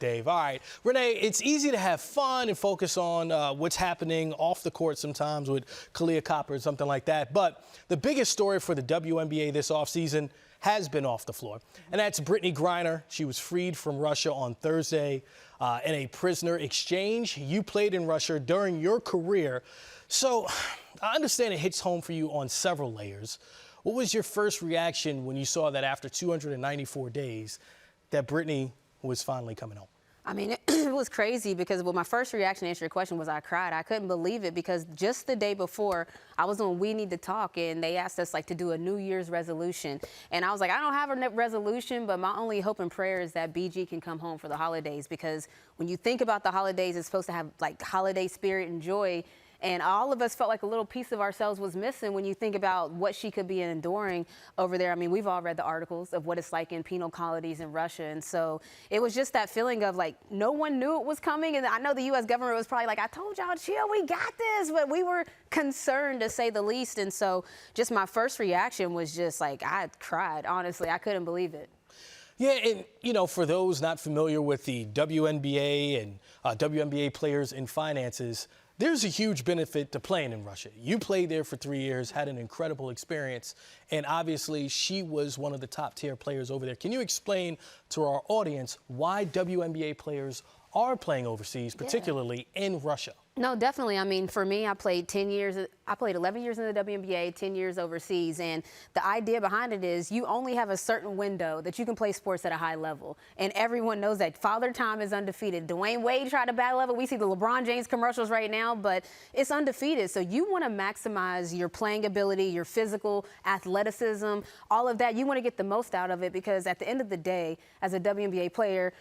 Dave. All right, Renee, it's easy to have fun and focus on what's happening off the court sometimes with Kalia Copper or something like that. But the biggest story for the WNBA this offseason has been off the floor, and that's Brittney Griner. She was freed from Russia on Thursday in a prisoner exchange. You played in Russia during your career, so I understand it hits home for you on several layers. What was your first reaction when you saw that after 294 days that Brittney was finally coming home? I mean, it was crazy because, well, my first reaction to answer your question was I cried. I couldn't believe it because just the day before, I was on We Need to Talk, and they asked us, like, to do a New Year's resolution. And I was like, I don't have a resolution, but my only hope and prayer is that BG can come home for the holidays, because when you think about the holidays, it's supposed to have, like, holiday spirit and joy. And all of us felt like a little piece of ourselves was missing when you think about what she could be enduring over there. I mean, we've all read the articles of what it's like in penal colonies in Russia. And so it was just that feeling of, like, no one knew it was coming. And I know the U.S. government was probably like, I told y'all, chill, we got this. But we were concerned, to say the least. And so just my first reaction was just like, I cried, honestly. I couldn't believe it. Yeah, and, you know, for those not familiar with the WNBA and WNBA players and finances, there's a huge benefit to playing in Russia. You played there for 3 years, had an incredible experience, and obviously she was one of the top-tier players over there. Can you explain to our audience why WNBA players are playing overseas, particularly in Russia? No, definitely. I mean, for me, I played 10 years. I played 11 years in the WNBA, 10 years overseas. And the idea behind it is you only have a certain window that you can play sports at a high level. And everyone knows that Father Time is undefeated. Dwayne Wade tried to battle level. We see the LeBron James commercials right now, but it's undefeated. So you want to maximize your playing ability, your physical athleticism, all of that. You want to get the most out of it, because at the end of the day, as a WNBA player,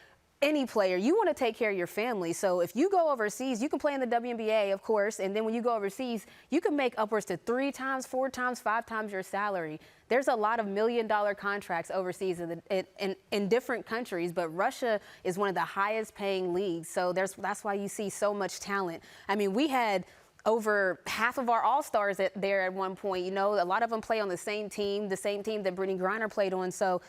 any player, you want to take care of your family. So if you go overseas, you can play in the WNBA, of course, and then when you go overseas, you can make upwards to 3 times, 4 times, 5 times your salary. There's a lot of million-dollar contracts overseas in different countries, but Russia is one of the highest-paying leagues. So that's why you see so much talent. I mean, we had over half of our all-stars there at one point. You know, a lot of them play on the same team that Brittney Griner played on. So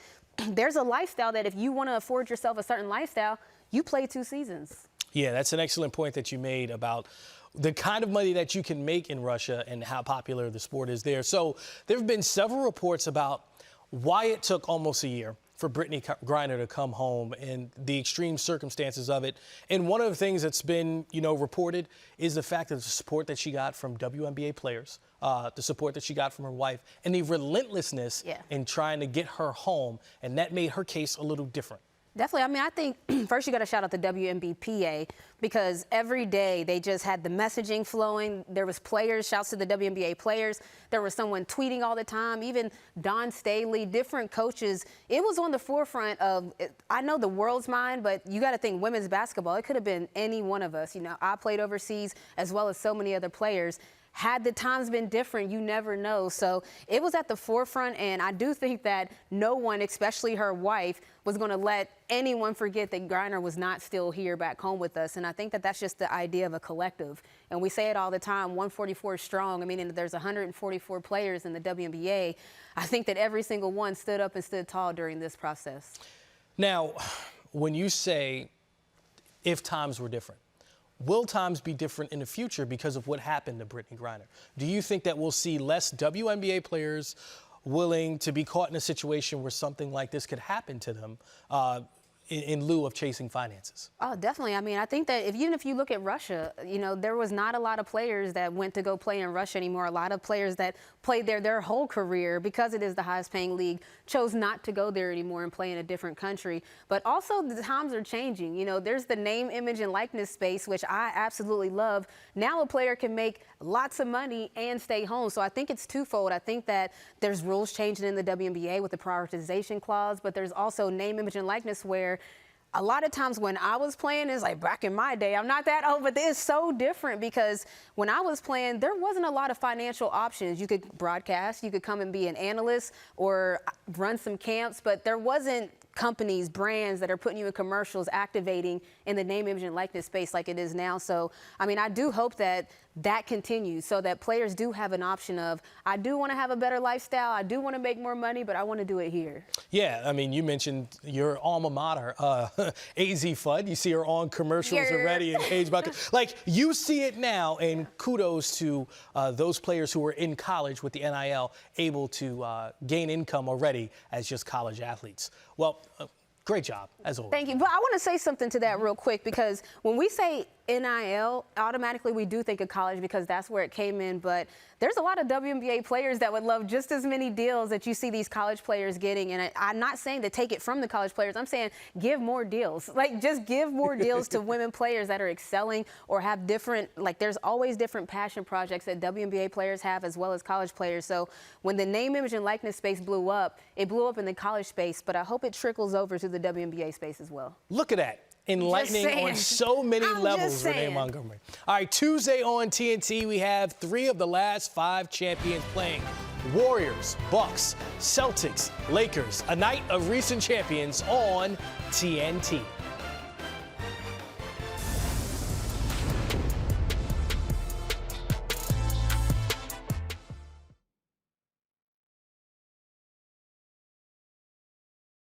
there's a lifestyle that if you want to afford yourself a certain lifestyle, you play 2 seasons. Yeah, that's an excellent point that you made about the kind of money that you can make in Russia and how popular the sport is there. So there have been several reports about why it took almost a year for Brittney Griner to come home and the extreme circumstances of it. And one of the things that's been, you know, reported is the fact that the support that she got from WNBA players, the support that she got from her wife, and the relentlessness in trying to get her home. And that made her case a little different. Definitely. I mean, I think first you got to shout out the WNBPA, because every day they just had the messaging flowing. There was players, shouts to the WNBA players. There was someone tweeting all the time, even Dawn Staley, different coaches. It was on the forefront of, I know, the world's mind, but you got to think women's basketball. It could have been any one of us. You know, I played overseas as well as so many other players. Had the times been different, you never know. So it was at the forefront, and I do think that no one, especially her wife, was going to let anyone forget that Griner was not still here back home with us. And I think that that's just the idea of a collective. And we say it all the time, 144 strong. I mean, there's 144 players in the WNBA. I think that every single one stood up and stood tall during this process. Now, when you say if times were different, will times be different in the future because of what happened to Brittney Griner? Do you think that we'll see less WNBA players willing to be caught in a situation where something like this could happen to them in lieu of chasing finances? Oh, definitely. I mean, I think that even if you look at Russia, you know, there was not a lot of players that went to go play in Russia anymore. A lot of players that played there their whole career, because it is the highest paying league, chose not to go there anymore and play in a different country. But also the times are changing. You know, there's the name, image, and likeness space, which I absolutely love. Now a player can make lots of money and stay home. So I think it's twofold. I think that there's rules changing in the WNBA with the prioritization clause, but there's also name, image, and likeness where a lot of times when I was playing, it's like back in my day, I'm not that old, but it's so different, because when I was playing, there wasn't a lot of financial options. You could broadcast, you could come and be an analyst or run some camps, but there wasn't companies, brands that are putting you in commercials, activating in the name, image, and likeness space like it is now. So, I mean, I do hope that that continues so that players do have an option of, I do want to have a better lifestyle, I do want to make more money, but I want to do it here. Yeah, I mean, you mentioned your alma mater, AZ Fudd. You see her on commercials already in Page Bucket. Like, you see it now, and kudos to those players who were in college with the NIL able to gain income already as just college athletes. Well, great job, as always. Thank you. But I want to say something to that real quick, because when we say NIL, automatically we do think of college because that's where it came in. But there's a lot of WNBA players that would love just as many deals that you see these college players getting. And I'm not saying to take it from the college players. I'm saying give more deals. Like, just give more deals to women players that are excelling or have different, like, there's always different passion projects that WNBA players have as well as college players. So when the name, image, and likeness space blew up, it blew up in the college space, but I hope it trickles over to the WNBA space as well. Look at that. Enlightening on so many levels, Renee Montgomery. All right, Tuesday on TNT, we have 3 of the last 5 champions playing. Warriors, Bucks, Celtics, Lakers. A night of recent champions on TNT.